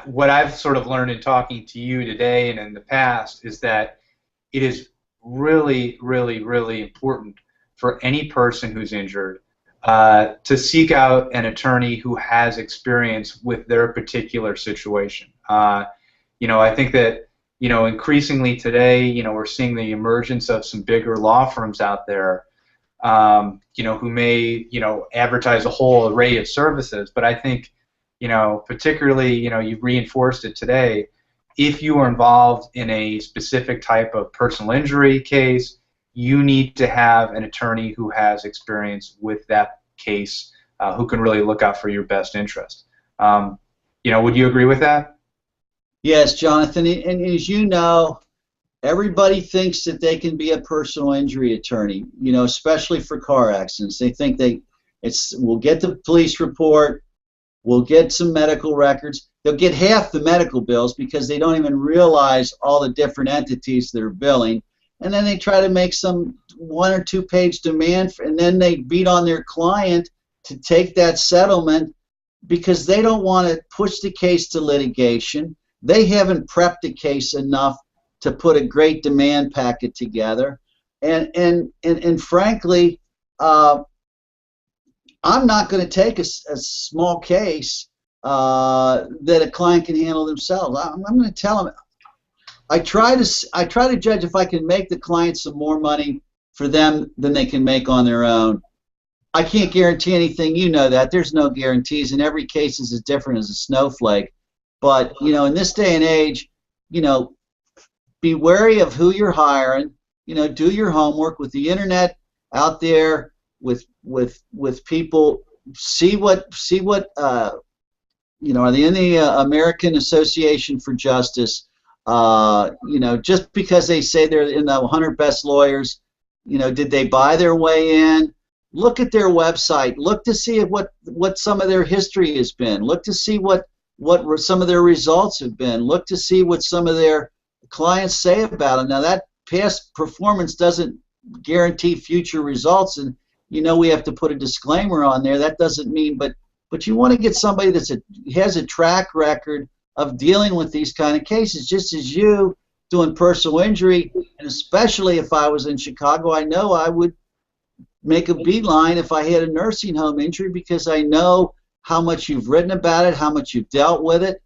what I've sort of learned in talking to you today and in the past is that it is really, really, really important for any person who's injured to seek out an attorney who has experience with their particular situation. I think that increasingly today, we're seeing the emergence of some bigger law firms out there, who may, advertise a whole array of services. But I think, particularly, you've reinforced it today. If you are involved in a specific type of personal injury case, you need to have an attorney who has experience with that case, who can really look out for your best interest. Would you agree with that? Yes, Jonathan. And as you know, everybody thinks that they can be a personal injury attorney, especially for car accidents. They think we'll get the police report, we'll get some medical records. They'll get half the medical bills because they don't even realize all the different entities that are billing. And then they try to make some 1 or 2 page demand, and then they beat on their client to take that settlement because they don't want to push the case to litigation. They haven't prepped the case enough to put a great demand packet together. And frankly, I'm not going to take a small case that a client can handle themselves. I'm going to tell them. I try to judge if I can make the client some more money for them than they can make on their own. I can't guarantee anything. You know that. There's no guarantees, and every case is as different as a snowflake. But in this day and age, be wary of who you're hiring. Do your homework with the internet out there, with people. See what are they in the American Association for Justice? Just because they say they're in the 100 best lawyers, did they buy their way in? Look at their website. Look to see what some of their history has been. Look to see what some of their results have been. Look to see what some of their clients say about them. Now, that past performance doesn't guarantee future results, and we have to put a disclaimer on there. That doesn't mean, but you want to get somebody that has a track record of dealing with these kind of cases, just as you doing personal injury. And especially if I was in Chicago, I know I would make a beeline if I had a nursing home injury, because I know how much you've written about it, how much you've dealt with it,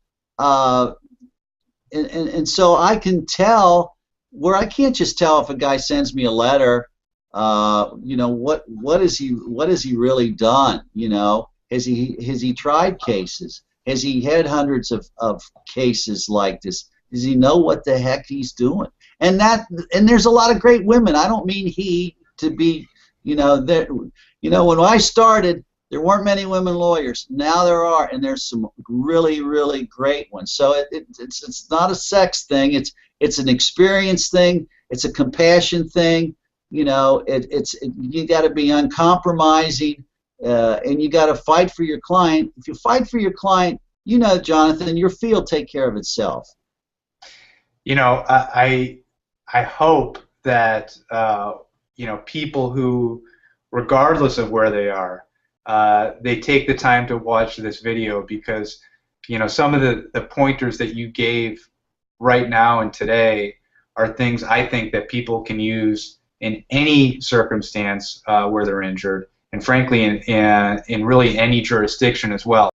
and so I can tell where I can't just tell if a guy sends me a letter, what has he really done? Has he tried cases? Has he had hundreds of cases like this? Does he know what the heck he's doing? And there's a lot of great women. I don't mean he to be, when I started, there weren't many women lawyers. Now there are, and there's some really, really great ones. So it's not a sex thing. It's an experience thing. It's a compassion thing. You got to be uncompromising. And you got to fight for your client. If you fight for your client, Jonathan, your field take care of itself. I hope that people who, regardless of where they are, they take the time to watch this video, because some of the pointers that you gave right now and today are things I think that people can use in any circumstance where they're injured, and frankly in really any jurisdiction as well.